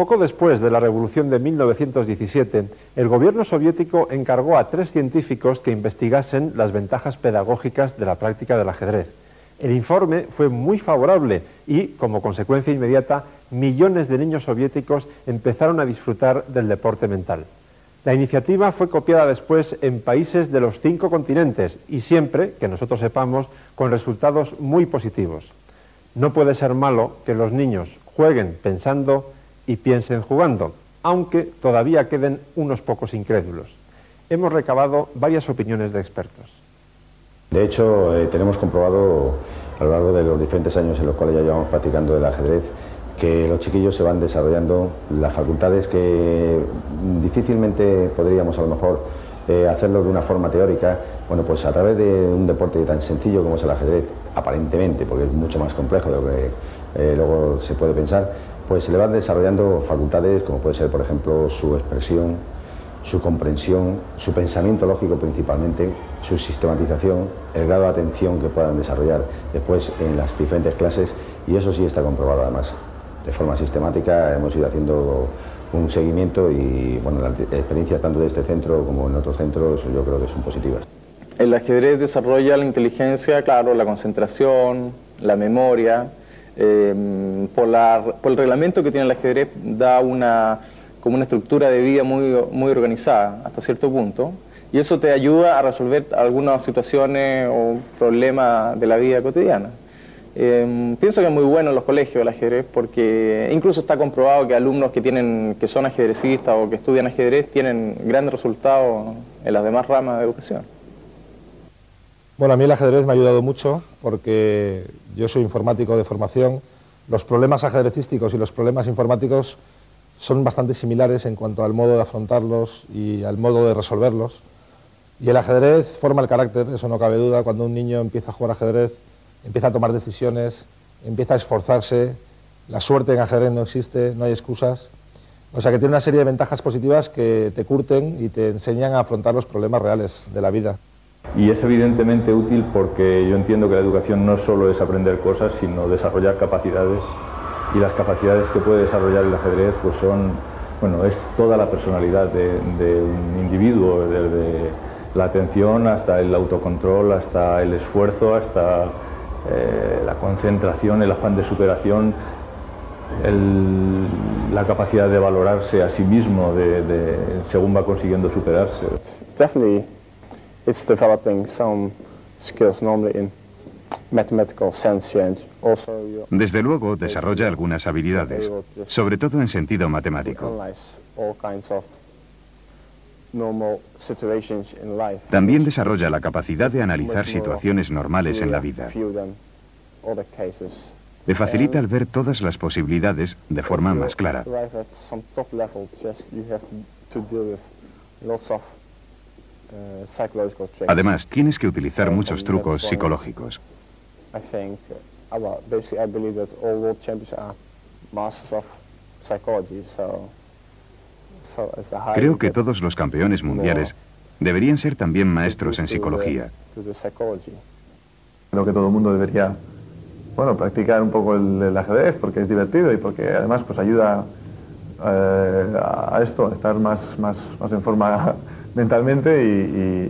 Poco después de la Revolución de 1917, el gobierno soviético encargó a 3 científicos que investigasen las ventajas pedagógicas de la práctica del ajedrez. El informe fue muy favorable y, como consecuencia inmediata, millones de niños soviéticos empezaron a disfrutar del deporte mental. La iniciativa fue copiada después en países de los 5 continentes y siempre, que nosotros sepamos, con resultados muy positivos. No puede ser malo que los niños jueguen pensando y piensen jugando, aunque todavía queden unos pocos incrédulos. Hemos recabado varias opiniones de expertos. De hecho, tenemos comprobado a lo largo de los diferentes años en los cuales ya llevamos practicando el ajedrez que los chiquillos se van desarrollando las facultades que difícilmente podríamos a lo mejor hacerlo de una forma teórica. Bueno, pues a través de un deporte tan sencillo como es el ajedrez, aparentemente, porque es mucho más complejo de lo que luego se puede pensar, pues se le van desarrollando facultades como puede ser, por ejemplo, su expresión, su comprensión, su pensamiento lógico principalmente, su sistematización, el grado de atención que puedan desarrollar después en las diferentes clases, y eso sí está comprobado además. De forma sistemática hemos ido haciendo un seguimiento y bueno, las experiencias tanto de este centro como en otros centros yo creo que son positivas. El ajedrez desarrolla la inteligencia, claro, la concentración, la memoria. Por el reglamento que tiene el ajedrez da como una estructura de vida muy organizada hasta cierto punto, y eso te ayuda a resolver algunas situaciones o problemas de la vida cotidiana. Pienso que es muy bueno en los colegios el ajedrez, porque incluso está comprobado que alumnos que son ajedrecistas o que estudian ajedrez tienen grandes resultados en las demás ramas de educación. Bueno, a mí el ajedrez me ha ayudado mucho porque yo soy informático de formación. Los problemas ajedrecísticos y los problemas informáticos son bastante similares en cuanto al modo de afrontarlos y al modo de resolverlos. Y el ajedrez forma el carácter, eso no cabe duda. Cuando un niño empieza a jugar ajedrez, empieza a tomar decisiones, empieza a esforzarse, la suerte en ajedrez no existe, no hay excusas. O sea que tiene una serie de ventajas positivas que te curten y te enseñan a afrontar los problemas reales de la vida. Y es evidentemente útil porque yo entiendo que la educación no solo es aprender cosas, sino desarrollar capacidades, y las capacidades que puede desarrollar el ajedrez pues es toda la personalidad de un individuo, desde la atención hasta el autocontrol, hasta el esfuerzo, hasta la concentración, el afán de superación, la capacidad de valorarse a sí mismo según va consiguiendo superarse. Definitely. It's developing some skills normally in mathematical sense and also Desde luego desarrolla algunas habilidades, sobre todo en sentido matemático. También desarrolla la capacidad de analizar situaciones normales en la vida. Le facilita el ver todas las posibilidades de forma más clara. Además, tienes que utilizar muchos trucos psicológicos. Creo que todos los campeones mundiales deberían ser también maestros en psicología. Creo que todo el mundo debería, practicar un poco el ajedrez porque es divertido y porque además pues ayuda a esto, a estar más en forma mentalmente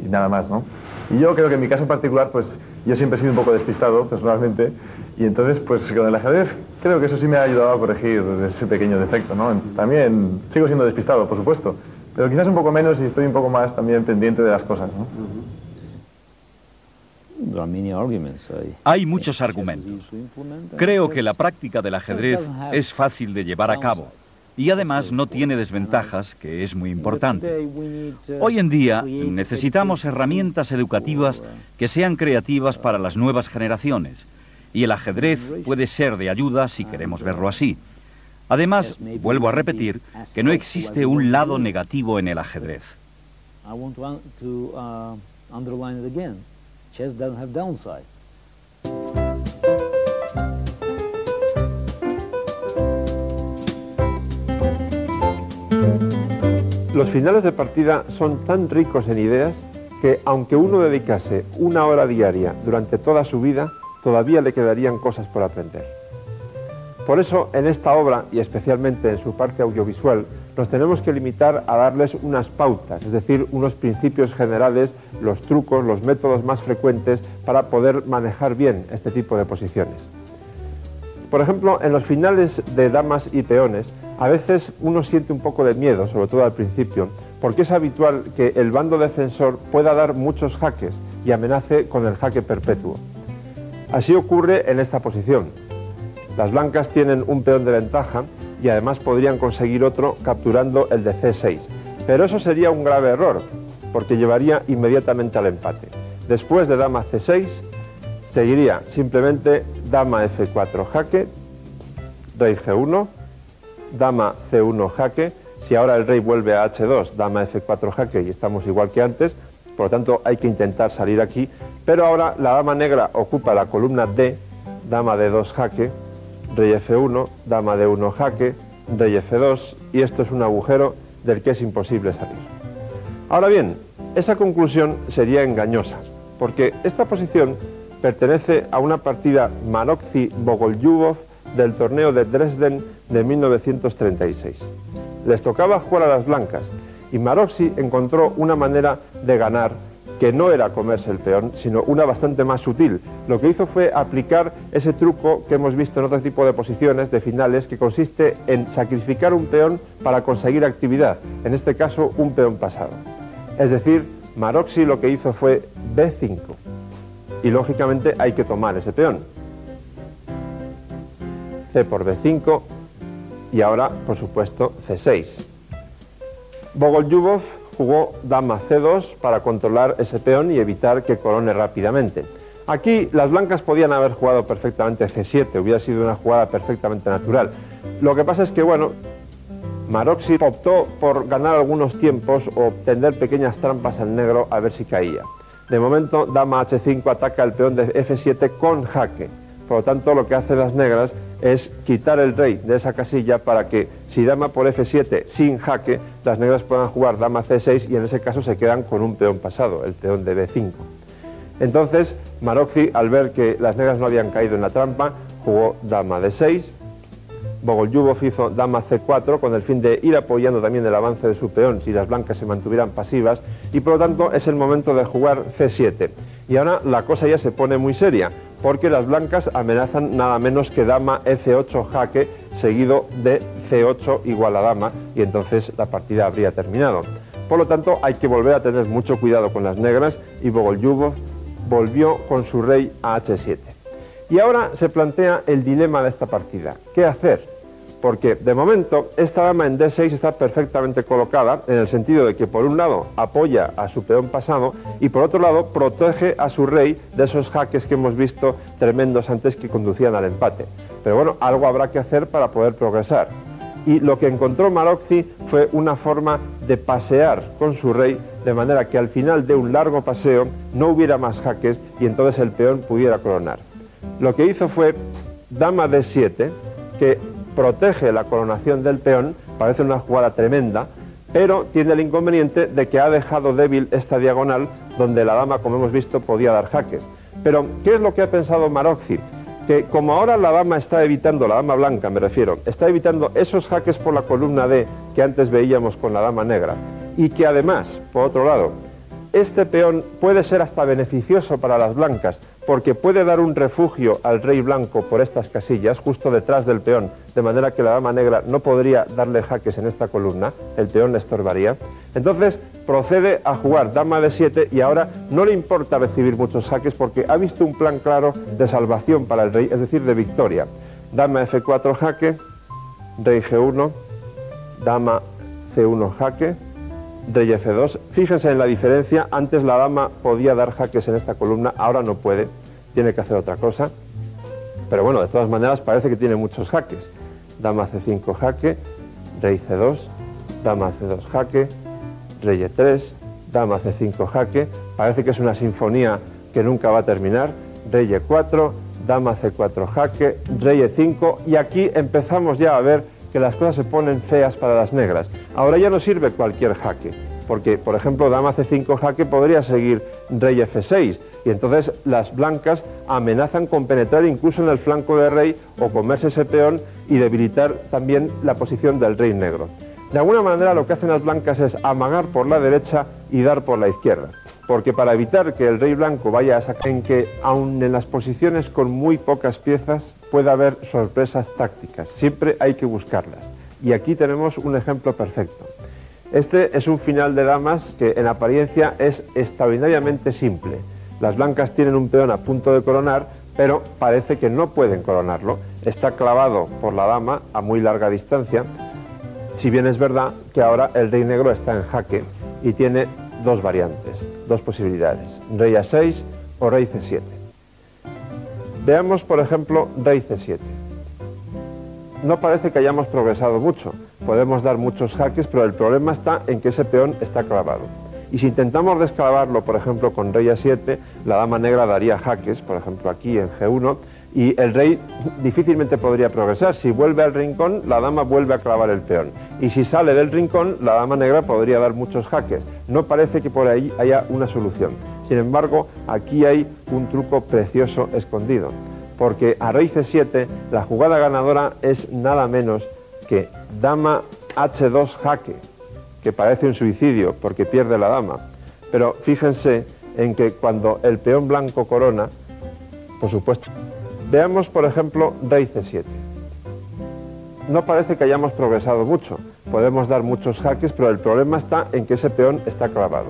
y nada más, ¿no? Y yo creo que en mi caso en particular, pues yo siempre he sido un poco despistado personalmente, y entonces pues con el ajedrez creo que eso sí me ha ayudado a corregir ese pequeño defecto, ¿no? También sigo siendo despistado, por supuesto, pero quizás un poco menos y estoy un poco más también pendiente de las cosas, ¿no? Hay muchos argumentos. Creo que la práctica del ajedrez es fácil de llevar a cabo. Y además no tiene desventajas, que es muy importante. Hoy en día necesitamos herramientas educativas que sean creativas para las nuevas generaciones, y el ajedrez puede ser de ayuda si queremos verlo así. Además, vuelvo a repetir que no existe un lado negativo en el ajedrez. Los finales de partida son tan ricos en ideas que, aunque uno dedicase 1 hora diaria durante toda su vida, todavía le quedarían cosas por aprender. Por eso, en esta obra, y especialmente en su parte audiovisual, nos tenemos que limitar a darles unas pautas, es decir, unos principios generales, los trucos, los métodos más frecuentes para poder manejar bien este tipo de posiciones. Por ejemplo, en los finales de damas y peones, a veces uno siente un poco de miedo, sobre todo al principio, porque es habitual que el bando defensor pueda dar muchos jaques y amenace con el jaque perpetuo. Así ocurre en esta posición. Las blancas tienen un peón de ventaja y además podrían conseguir otro capturando el de C6. Pero eso sería un grave error, porque llevaría inmediatamente al empate. Después de dama C6, seguiría simplemente dama F4 jaque, rey G1, dama C1 jaque. Si ahora el rey vuelve a H2, dama F4 jaque y estamos igual que antes, por lo tanto hay que intentar salir aquí. Pero ahora la dama negra ocupa la columna D, dama D2 jaque, rey F1, dama D1 jaque, rey F2, y esto es un agujero del que es imposible salir. Ahora bien, esa conclusión sería engañosa, porque esta posición pertenece a una partida Maroczy-Bogoljubov del torneo de Dresden de 1936. Les tocaba jugar a las blancas, y Maroczy encontró una manera de ganar que no era comerse el peón, sino una bastante más sutil. Lo que hizo fue aplicar ese truco que hemos visto en otro tipo de posiciones, de finales, que consiste en sacrificar un peón para conseguir actividad, en este caso un peón pasado. Es decir, Maroczy lo que hizo fue B5, y lógicamente hay que tomar ese peón. C por B5, y ahora, por supuesto, C6. Bogoljubov jugó dama C2 para controlar ese peón y evitar que corone rápidamente. Aquí las blancas podían haber jugado perfectamente C7, hubiera sido una jugada perfectamente natural. Lo que pasa es que, bueno, Maroczy optó por ganar algunos tiempos o tender pequeñas trampas al negro a ver si caía. De momento, dama H5 ataca el peón de F7 con jaque. Por lo tanto, lo que hacen las negras es quitar el rey de esa casilla para que, si dama por F7 sin jaque, las negras puedan jugar dama C6 y en ese caso se quedan con un peón pasado, el peón de B5. Entonces, Maroczy, al ver que las negras no habían caído en la trampa, jugó dama D6, Bogoljubov hizo dama C4 con el fin de ir apoyando también el avance de su peón si las blancas se mantuvieran pasivas, y por lo tanto es el momento de jugar C7. Y ahora la cosa ya se pone muy seria, porque las blancas amenazan nada menos que dama F8 jaque, seguido de C8 igual a dama, y entonces la partida habría terminado. Por lo tanto, hay que volver a tener mucho cuidado con las negras, y Bogoljubov volvió con su rey a H7. Y ahora se plantea el dilema de esta partida. ¿Qué hacer? Porque, de momento, esta dama en D6 está perfectamente colocada, en el sentido de que, por un lado, apoya a su peón pasado, y por otro lado, protege a su rey de esos jaques que hemos visto tremendos antes que conducían al empate. Pero bueno, algo habrá que hacer para poder progresar. Y lo que encontró Maroczy fue una forma de pasear con su rey, de manera que al final de un largo paseo no hubiera más jaques y entonces el peón pudiera coronar. Lo que hizo fue dama D7, que protege la coronación del peón, parece una jugada tremenda, pero tiene el inconveniente de que ha dejado débil esta diagonal donde la dama, como hemos visto, podía dar jaques. Pero, ¿qué es lo que ha pensado Maroczy? Que como ahora la dama está evitando, la dama blanca me refiero, está evitando esos jaques por la columna D que antes veíamos con la dama negra, y que además, por otro lado, este peón puede ser hasta beneficioso para las blancas, porque puede dar un refugio al rey blanco por estas casillas, justo detrás del peón, de manera que la dama negra no podría darle jaques en esta columna, el peón le estorbaría. Entonces procede a jugar dama D7 y ahora no le importa recibir muchos jaques porque ha visto un plan claro de salvación para el rey, es decir, de victoria. Dama F4 jaque, rey G1, dama C1 jaque, rey F2. Fíjense en la diferencia, antes la dama podía dar jaques en esta columna, ahora no puede, tiene que hacer otra cosa. Pero bueno, de todas maneras parece que tiene muchos jaques. Dama C5 jaque, rey C2, dama C2 jaque, rey E3, dama C5 jaque. Parece que es una sinfonía que nunca va a terminar. Rey E4, dama C4 jaque, rey E5, y aquí empezamos ya a ver que las cosas se ponen feas para las negras. Ahora ya no sirve cualquier jaque, porque, por ejemplo, dama C5 jaque podría seguir rey F6, y entonces las blancas amenazan con penetrar incluso en el flanco del rey o comerse ese peón y debilitar también la posición del rey negro. De alguna manera lo que hacen las blancas es amagar por la derecha y dar por la izquierda, porque para evitar que el rey blanco vaya a sacar, en que aun en las posiciones con muy pocas piezas pueda haber sorpresas tácticas, siempre hay que buscarlas. Y aquí tenemos un ejemplo perfecto. Este es un final de damas que en apariencia es extraordinariamente simple. Las blancas tienen un peón a punto de coronar, pero parece que no pueden coronarlo. Está clavado por la dama a muy larga distancia, si bien es verdad que ahora el rey negro está en jaque y tiene dos variantes, dos posibilidades, rey A6 o rey C7. Veamos, por ejemplo, rey C7. No parece que hayamos progresado mucho, podemos dar muchos jaques, pero el problema está en que ese peón está clavado. Y si intentamos desclavarlo, por ejemplo, con rey A7, la dama negra daría jaques, por ejemplo aquí en G1, y el rey difícilmente podría progresar. Si vuelve al rincón, la dama vuelve a clavar el peón. Y si sale del rincón, la dama negra podría dar muchos jaques. No parece que por ahí haya una solución. Sin embargo, aquí hay un truco precioso escondido, porque a rey C7 la jugada ganadora es nada menos que dama H2 jaque, que parece un suicidio porque pierde la dama. Pero fíjense en que cuando el peón blanco corona, por supuesto. Veamos, por ejemplo, rey C7. No parece que hayamos progresado mucho, podemos dar muchos jaques, pero el problema está en que ese peón está clavado.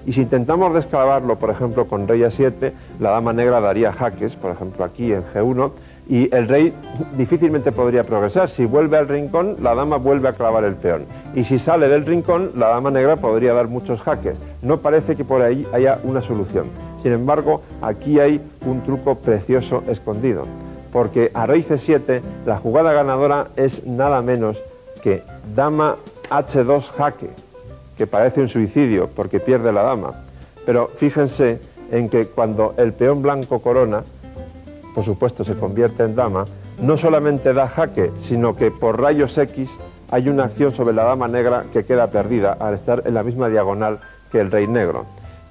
Y si intentamos desclavarlo, por ejemplo, con rey A7, la dama negra daría jaques, por ejemplo aquí en G1, y el rey difícilmente podría progresar. Si vuelve al rincón, la dama vuelve a clavar el peón. Y si sale del rincón, la dama negra podría dar muchos jaques. No parece que por ahí haya una solución. Sin embargo, aquí hay un truco precioso escondido, porque a rey C7 la jugada ganadora es nada menos que dama H2 jaque, que parece un suicidio porque pierde la dama. Pero fíjense en que cuando el peón blanco corona, por supuesto se convierte en dama, no solamente da jaque, sino que por rayos X hay una acción sobre la dama negra que queda perdida al estar en la misma diagonal que el rey negro.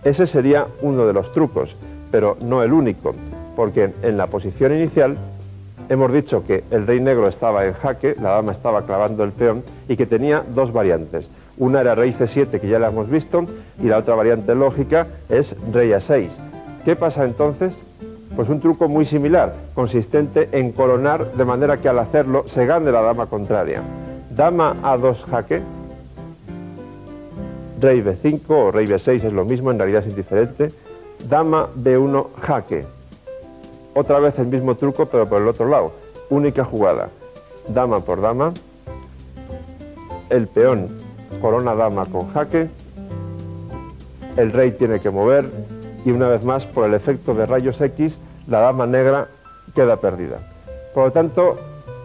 Ese sería uno de los trucos, pero no el único, porque en la posición inicial hemos dicho que el rey negro estaba en jaque, la dama estaba clavando el peón y que tenía dos variantes. Una era rey C7, que ya la hemos visto, y la otra variante lógica es rey A6. ¿Qué pasa entonces? Pues un truco muy similar, consistente en coronar de manera que al hacerlo se gane la dama contraria. Dama A2 jaque, rey B5 o rey B6 es lo mismo, en realidad es indiferente. Dama B1 jaque. Otra vez el mismo truco, pero por el otro lado. Única jugada. Dama por dama. El peón corona dama con jaque. El rey tiene que mover. Y una vez más, por el efecto de rayos X, la dama negra queda perdida. Por lo tanto,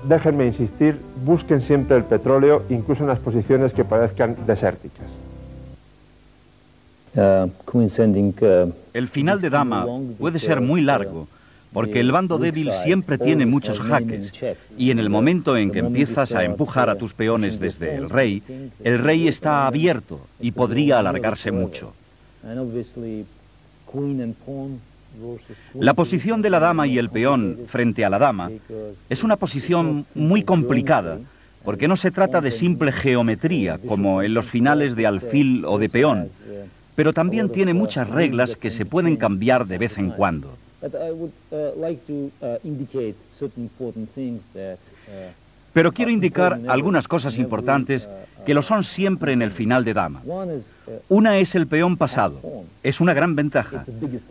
déjenme insistir, busquen siempre el petróleo, incluso en las posiciones que parezcan desérticas. El final de dama puede ser muy largo, porque el bando débil siempre tiene muchos jaques, y en el momento en que empiezas a empujar a tus peones desde el rey está abierto y podría alargarse mucho. La posición de la dama y el peón frente a la dama es una posición muy complicada, porque no se trata de simple geometría, como en los finales de alfil o de peón, pero también tiene muchas reglas que se pueden cambiar de vez en cuando. Pero quiero indicar algunas cosas importantes que lo son siempre en el final de dama. Una es el peón pasado. Es una gran ventaja,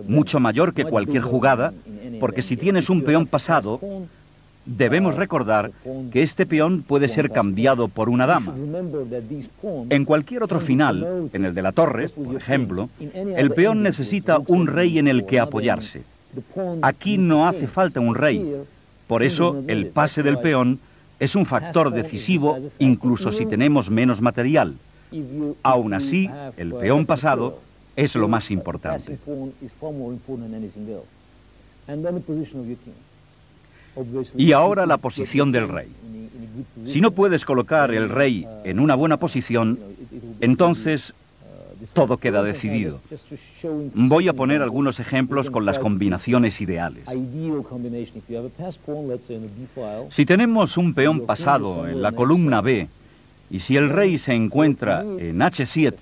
mucho mayor que cualquier jugada, porque si tienes un peón pasado, debemos recordar que este peón puede ser cambiado por una dama. En cualquier otro final, en el de la torre, por ejemplo, el peón necesita un rey en el que apoyarse. Aquí no hace falta un rey. Por eso, el pase del peón es un factor decisivo, incluso si tenemos menos material. Aún así, el peón pasado es lo más importante. Y ahora la posición del rey. Si no puedes colocar el rey en una buena posición, entonces todo queda decidido. Voy a poner algunos ejemplos con las combinaciones ideales. Si tenemos un peón pasado en la columna B, y si el rey se encuentra en H7,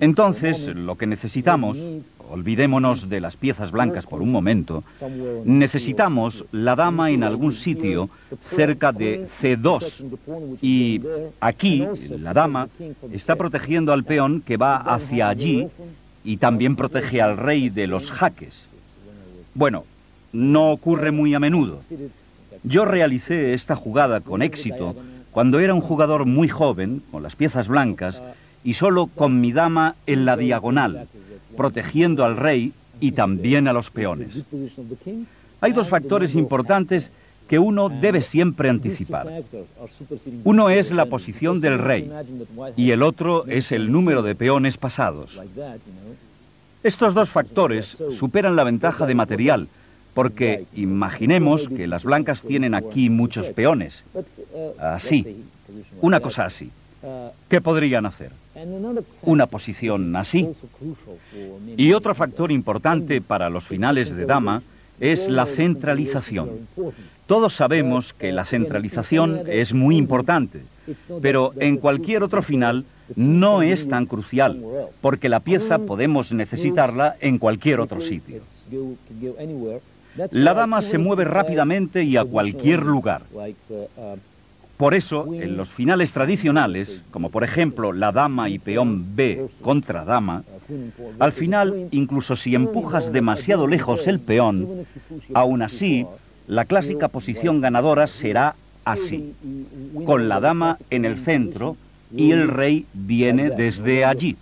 entonces lo que necesitamos, olvidémonos de las piezas blancas por un momento, necesitamos la dama en algún sitio cerca de C2. Y aquí la dama está protegiendo al peón que va hacia allí y también protege al rey de los jaques. Bueno, no ocurre muy a menudo. Yo realicé esta jugada con éxito cuando era un jugador muy joven, con las piezas blancas, y solo con mi dama en la diagonal, protegiendo al rey y también a los peones. Hay dos factores importantes que uno debe siempre anticipar. Uno es la posición del rey y el otro es el número de peones pasados. Estos dos factores superan la ventaja de material, porque imaginemos que las blancas tienen aquí muchos peones. Así, una cosa así. ¿Qué podrían hacer? Una posición así. Y otro factor importante para los finales de dama es la centralización. Todos sabemos que la centralización es muy importante, pero en cualquier otro final no es tan crucial, porque la pieza podemos necesitarla en cualquier otro sitio. La dama se mueve rápidamente y a cualquier lugar. Por eso, en los finales tradicionales, como por ejemplo la dama y peón B contra dama, al final, incluso si empujas demasiado lejos el peón, aún así, la clásica posición ganadora será así, con la dama en el centro y el rey viene desde allí.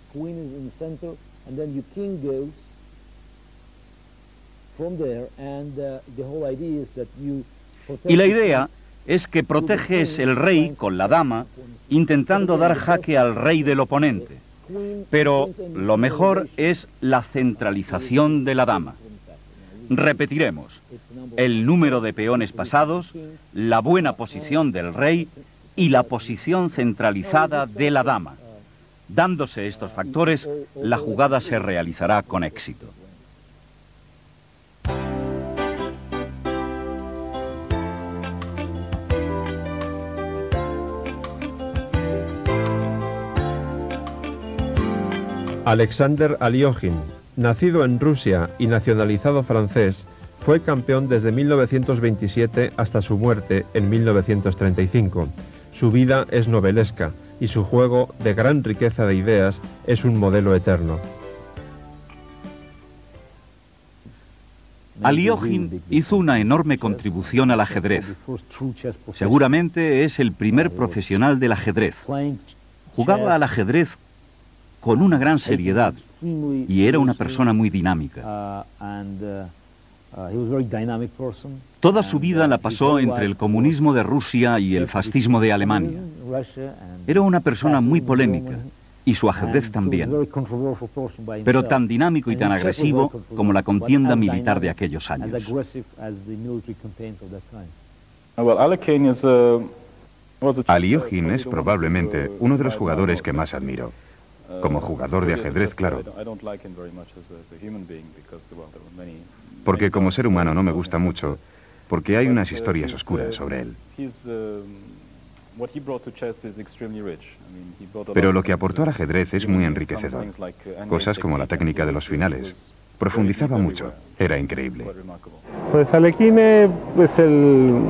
Y la idea es que proteges el rey con la dama, intentando dar jaque al rey del oponente. Pero lo mejor es la centralización de la dama. Repetiremos: el número de peones pasados, la buena posición del rey y la posición centralizada de la dama. Dándose estos factores, la jugada se realizará con éxito. Alexander Aliógin, nacido en Rusia y nacionalizado francés, fue campeón desde 1927 hasta su muerte en 1935. Su vida es novelesca y su juego, de gran riqueza de ideas, es un modelo eterno. Aliógin hizo una enorme contribución al ajedrez. Seguramente es el primer profesional del ajedrez. Jugaba al ajedrez con una gran seriedad y era una persona muy dinámica. Toda su vida la pasó entre el comunismo de Rusia y el fascismo de Alemania. Era una persona muy polémica y su ajedrez también, pero tan dinámico y tan agresivo como la contienda militar de aquellos años. Aliógin es probablemente uno de los jugadores que más admiro. Como jugador de ajedrez, claro. Porque como ser humano no me gusta mucho, porque hay unas historias oscuras sobre él. Pero lo que aportó al ajedrez es muy enriquecedor. Cosas como la técnica de los finales. Profundizaba mucho. Era increíble. Pues Alekhine es el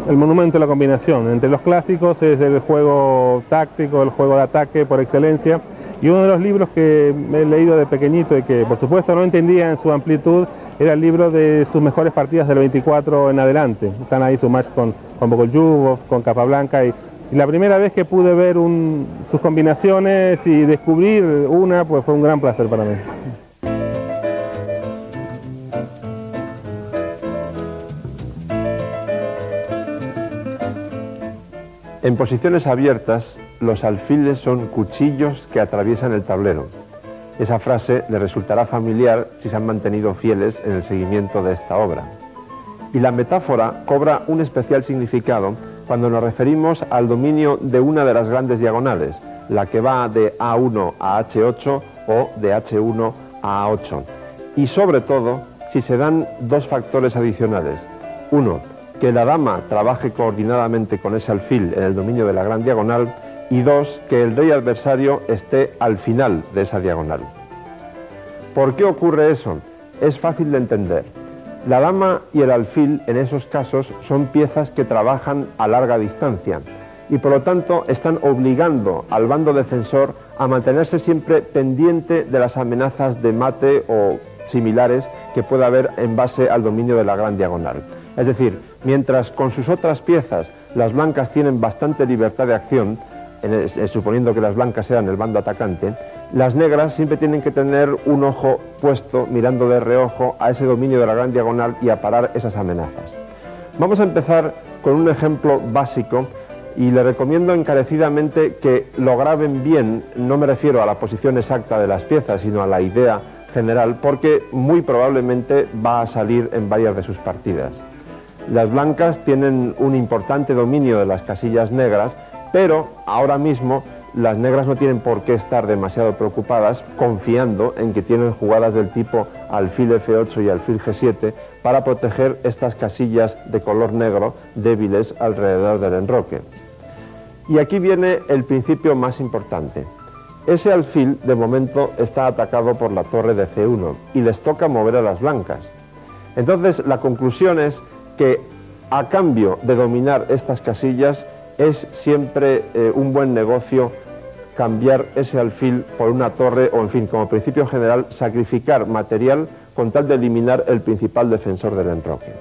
monumento de la combinación. Entre los clásicos es el juego táctico, el juego de ataque por excelencia. Y uno de los libros que me he leído de pequeñito y que por supuesto no entendía en su amplitud era el libro de sus mejores partidas del 24 en adelante. Están ahí su match con Bogolyubov, con Capablanca y la primera vez que pude ver sus combinaciones y descubrir una, pues fue un gran placer para mí. En posiciones abiertas, los alfiles son cuchillos que atraviesan el tablero. Esa frase le resultará familiar si se han mantenido fieles en el seguimiento de esta obra. Y la metáfora cobra un especial significado cuando nos referimos al dominio de una de las grandes diagonales, la que va de A1 a H8 o de H1 a A8. Y sobre todo, si se dan dos factores adicionales. Uno, que la dama trabaje coordinadamente con ese alfil en el dominio de la gran diagonal, y dos, que el rey adversario esté al final de esa diagonal. ¿Por qué ocurre eso? Es fácil de entender. La dama y el alfil en esos casos son piezas que trabajan a larga distancia y por lo tanto están obligando al bando defensor a mantenerse siempre pendiente de las amenazas de mate o similares que pueda haber en base al dominio de la gran diagonal. Es decir, mientras con sus otras piezas las blancas tienen bastante libertad de acción, suponiendo que las blancas sean el bando atacante, las negras siempre tienen que tener un ojo puesto, mirando de reojo a ese dominio de la gran diagonal y a parar esas amenazas. Vamos a empezar con un ejemplo básico y le recomiendo encarecidamente que lo graben bien. No me refiero a la posición exacta de las piezas, sino a la idea general, porque muy probablemente va a salir en varias de sus partidas. Las blancas tienen un importante dominio de las casillas negras, pero ahora mismo las negras no tienen por qué estar demasiado preocupadas, confiando en que tienen jugadas del tipo alfil F8 y alfil G7 para proteger estas casillas de color negro débiles alrededor del enroque. Y aquí viene el principio más importante. Ese alfil de momento está atacado por la torre de C1 y les toca mover a las blancas. Entonces la conclusión es que a cambio de dominar estas casillas es siempre un buen negocio cambiar ese alfil por una torre o, en fin, como principio general, sacrificar material con tal de eliminar el principal defensor del enroque.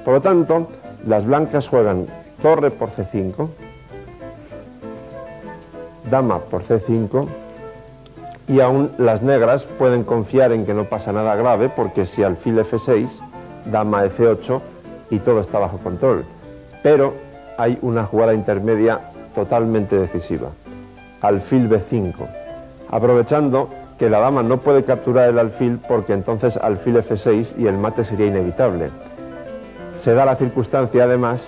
Por lo tanto, las blancas juegan torre por C5, dama por C5, y aún las negras pueden confiar en que no pasa nada grave, porque si alfil F6, dama F8 y todo está bajo control. Pero hay una jugada intermedia totalmente decisiva, alfil B5, aprovechando que la dama no puede capturar el alfil porque entonces alfil F6 y el mate sería inevitable. Se da la circunstancia además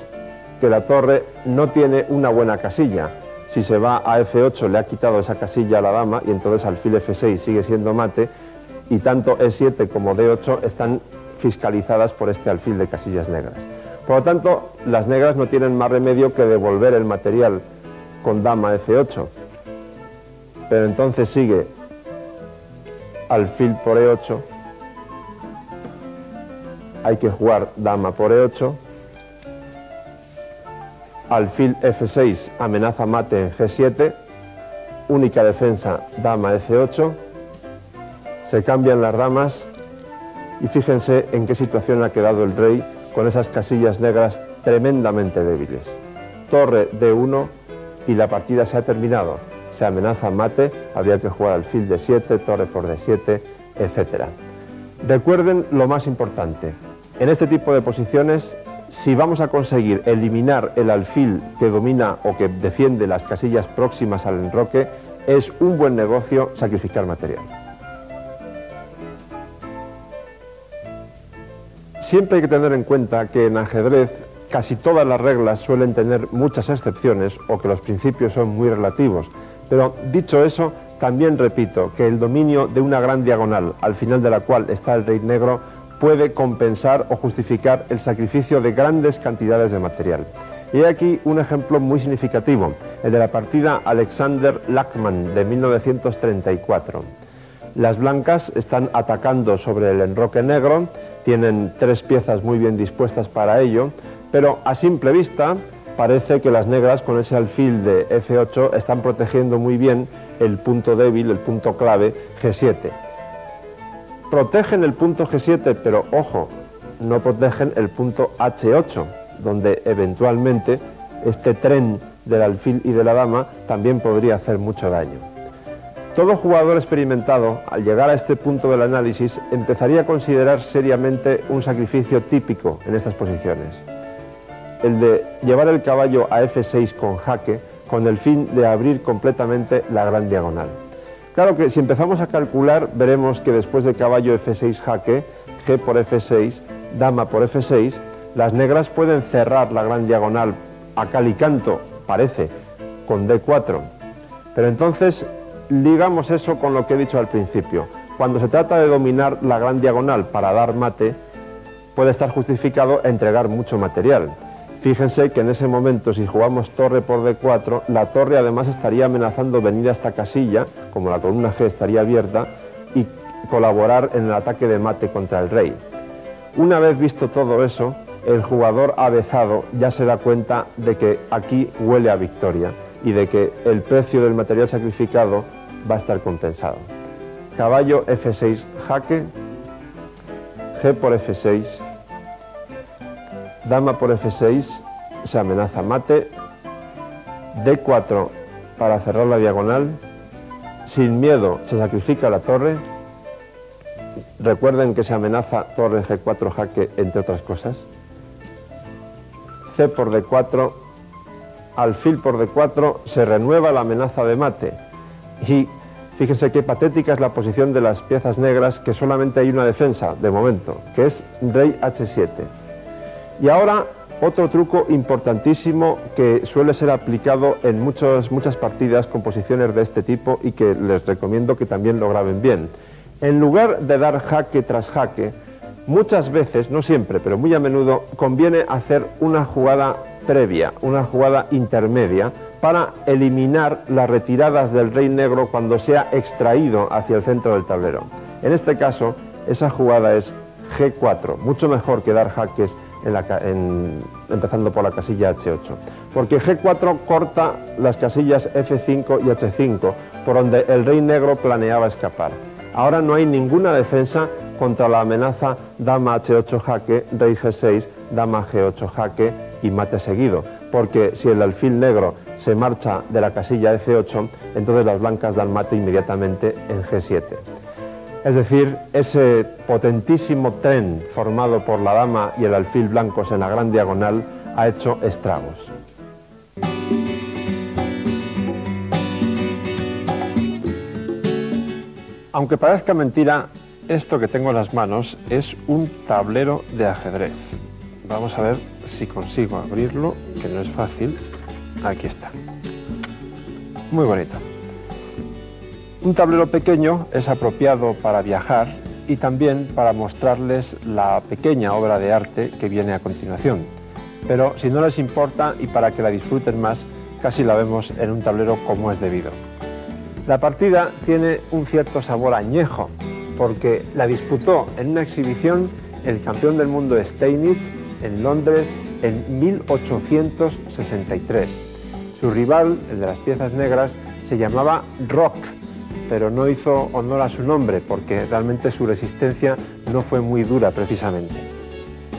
que la torre no tiene una buena casilla. Si se va a F8 le ha quitado esa casilla a la dama y entonces alfil F6 sigue siendo mate y tanto E7 como D8 están fiscalizadas por este alfil de casillas negras. Por lo tanto, las negras no tienen más remedio que devolver el material con dama F8. Pero entonces sigue alfil por E8, hay que jugar dama por E8, alfil F6 amenaza mate en G7, única defensa dama F8, se cambian las damas y fíjense en qué situación ha quedado el rey con esas casillas negras tremendamente débiles. Torre D1 y la partida se ha terminado. Se amenaza mate, habría que jugar alfil D7, torre por D7, etc. Recuerden lo más importante. En este tipo de posiciones, si vamos a conseguir eliminar el alfil que domina o que defiende las casillas próximas al enroque, es un buen negocio sacrificar material. Siempre hay que tener en cuenta que en ajedrez casi todas las reglas suelen tener muchas excepciones o que los principios son muy relativos. Pero dicho eso, también repito que el dominio de una gran diagonal, al final de la cual está el rey negro, puede compensar o justificar el sacrificio de grandes cantidades de material. Y hay aquí un ejemplo muy significativo, el de la partida Alexander Lachmann de 1934. Las blancas están atacando sobre el enroque negro, tienen tres piezas muy bien dispuestas para ello, pero a simple vista parece que las negras con ese alfil de F8 están protegiendo muy bien el punto débil, el punto clave G7. Protegen el punto G7, pero ojo, no protegen el punto H8, donde eventualmente este tren del alfil y de la dama también podría hacer mucho daño. Todo jugador experimentado, al llegar a este punto del análisis, empezaría a considerar seriamente un sacrificio típico en estas posiciones. El de llevar el caballo a F6 con jaque, con el fin de abrir completamente la gran diagonal. Claro que si empezamos a calcular, veremos que después de caballo F6 jaque, G por F6, dama por F6, las negras pueden cerrar la gran diagonal a cal y canto, parece, con D4. Pero entonces ligamos eso con lo que he dicho al principio. Cuando se trata de dominar la gran diagonal para dar mate, puede estar justificado entregar mucho material. Fíjense que en ese momento, si jugamos torre por D4, la torre además estaría amenazando venir a esta casilla, como la columna G estaría abierta, y colaborar en el ataque de mate contra el rey. Una vez visto todo eso, el jugador avezado ya se da cuenta de que aquí huele a victoria y de que el precio del material sacrificado va a estar compensado. Caballo F6 jaque, G por F6, dama por F6, se amenaza mate, D4 para cerrar la diagonal, sin miedo se sacrifica la torre. Recuerden que se amenaza torre G4 jaque, entre otras cosas. C por D4, alfil por D4, se renueva la amenaza de mate. Y fíjense qué patética es la posición de las piezas negras, que solamente hay una defensa, de momento, que es rey H7. Y ahora, otro truco importantísimo que suele ser aplicado en muchas partidas con posiciones de este tipo y que les recomiendo que también lo graben bien. En lugar de dar jaque tras jaque, muchas veces, no siempre, pero muy a menudo, conviene hacer una jugada previa, una jugada intermedia, para eliminar las retiradas del rey negro cuando sea extraído hacia el centro del tablero. En este caso, esa jugada es G4, mucho mejor que dar jaques empezando por la casilla H8, porque G4 corta las casillas F5 y H5, por donde el rey negro planeaba escapar. Ahora no hay ninguna defensa contra la amenaza dama H8 jaque, rey G6, dama G8 jaque y mate seguido, porque si el alfil negro se marcha de la casilla F8, entonces las blancas dan mate inmediatamente en G7. Es decir, ese potentísimo tren formado por la dama y el alfil blancos en la gran diagonal ha hecho estragos. Aunque parezca mentira, esto que tengo en las manos es un tablero de ajedrez. Vamos a ver si consigo abrirlo, que no es fácil. Aquí está. Muy bonito. Un tablero pequeño es apropiado para viajar y también para mostrarles la pequeña obra de arte que viene a continuación. Pero si no les importa y para que la disfruten más, casi la vemos en un tablero como es debido. La partida tiene un cierto sabor añejo, porque la disputó en una exhibición el campeón del mundo Steinitz en Londres en 1863. Su rival, el de las piezas negras, se llamaba Rock, pero no hizo honor a su nombre, porque realmente su resistencia no fue muy dura precisamente.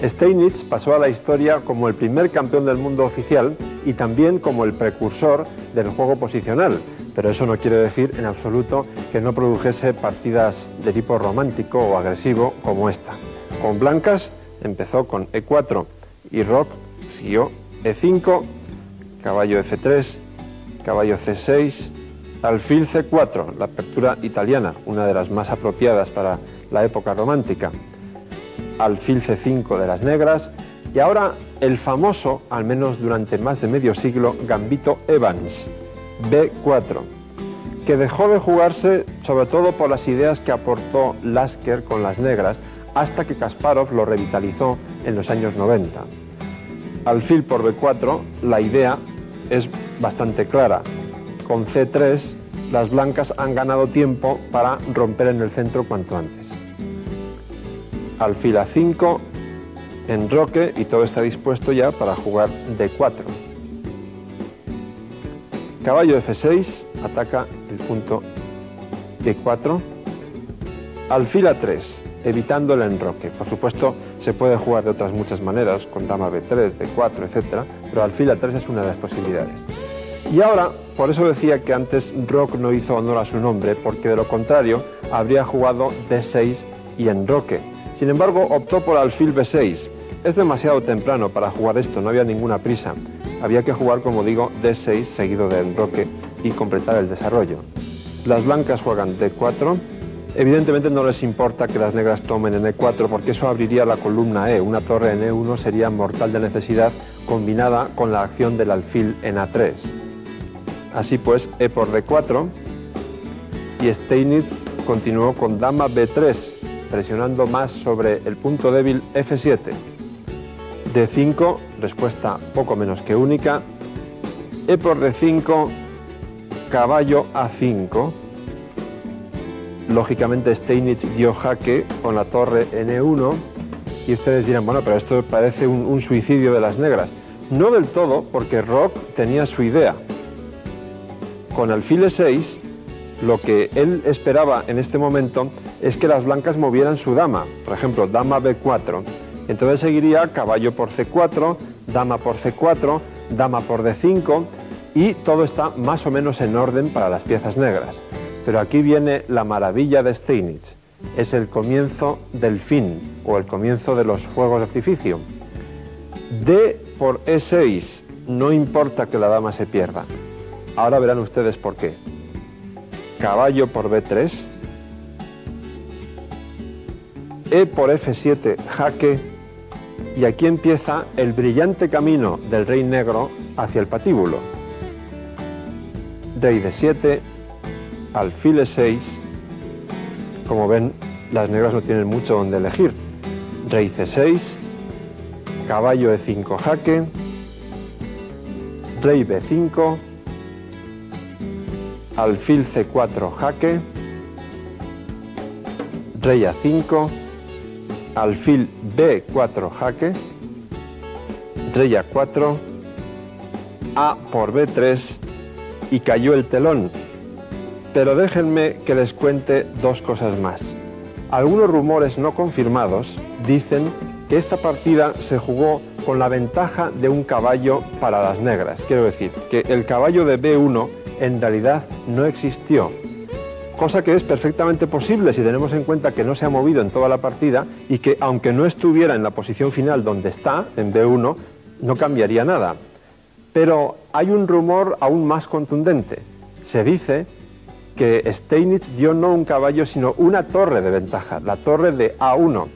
Steinitz pasó a la historia como el primer campeón del mundo oficial y también como el precursor del juego posicional, pero eso no quiere decir en absoluto que no produjese partidas de tipo romántico o agresivo como esta. Con blancas empezó con E4 y Rock siguió E5, caballo F3, caballo C6, alfil C4, la apertura italiana, una de las más apropiadas para la época romántica, alfil C5 de las negras, y ahora el famoso, al menos durante más de medio siglo, gambito Evans, B4, que dejó de jugarse sobre todo por las ideas que aportó Lasker con las negras, hasta que Kasparov lo revitalizó en los años 90. Alfil por B4, la idea es bastante clara. Con C3, las blancas han ganado tiempo para romper en el centro cuanto antes. Alfil A5, enroque, y todo está dispuesto ya para jugar D4. Caballo F6, ataca el punto D4. Alfil A3, evitando el enroque. Por supuesto, se puede jugar de otras muchas maneras, con dama B3, D4, etc., pero alfil A3 es una de las posibilidades. Y ahora, por eso decía que antes Rock no hizo honor a su nombre, porque de lo contrario habría jugado D6 y enroque. Sin embargo, optó por alfil B6. Es demasiado temprano para jugar esto, no había ninguna prisa. Había que jugar, como digo, D6 seguido de enroque y completar el desarrollo. Las blancas juegan D4. Evidentemente no les importa que las negras tomen en E4, porque eso abriría la columna E. Una torre en E1 sería mortal de necesidad, combinada con la acción del alfil en A3. Así pues, e por d4, y Steinitz continuó con dama b3, presionando más sobre el punto débil f7. d5, respuesta poco menos que única. E por d5, caballo a5. Lógicamente Steinitz dio jaque con la torre en e1, y ustedes dirán, bueno, pero esto parece un suicidio de las negras. No del todo, porque Rock tenía su idea. Con alfil e6, lo que él esperaba en este momento es que las blancas movieran su dama, por ejemplo, dama b4. Entonces seguiría caballo por c4, dama por c4, dama por d5, y todo está más o menos en orden para las piezas negras. Pero aquí viene la maravilla de Steinitz. Es el comienzo del fin, o el comienzo de los fuegos de artificio. D por e6, no importa que la dama se pierda. Ahora verán ustedes por qué. Caballo por b3, e por f7, jaque, y aquí empieza el brillante camino del rey negro hacia el patíbulo. Rey d7, alfil e6, como ven, las negras no tienen mucho donde elegir. Rey c6, caballo e5 jaque, rey b5, alfil c4 jaque, rey a5, alfil b4 jaque, rey a4, a por b3, y cayó el telón. Pero déjenme que les cuente dos cosas más. Algunos rumores no confirmados dicen que esta partida se jugó con la ventaja de un caballo para las negras. Quiero decir, que el caballo de b1 en realidad no existió. Cosa que es perfectamente posible si tenemos en cuenta que no se ha movido en toda la partida y que, aunque no estuviera en la posición final donde está, en b1, no cambiaría nada. Pero hay un rumor aún más contundente. Se dice que Steinitz dio no un caballo, sino una torre de ventaja, la torre de A1.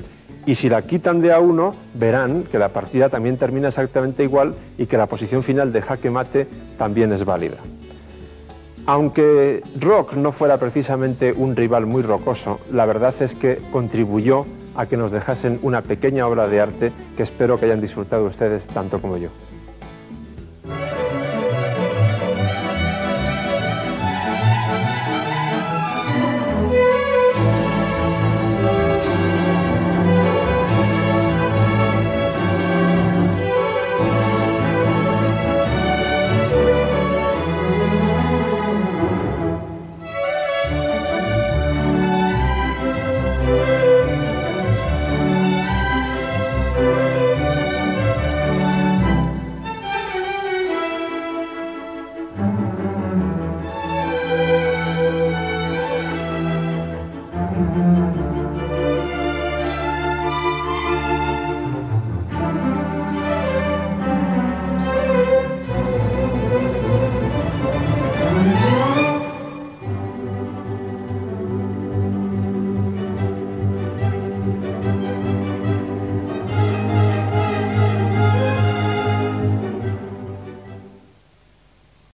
Y si la quitan de A1, verán que la partida también termina exactamente igual y que la posición final de jaque mate también es válida. Aunque Rock no fuera precisamente un rival muy rocoso, la verdad es que contribuyó a que nos dejasen una pequeña obra de arte que espero que hayan disfrutado ustedes tanto como yo.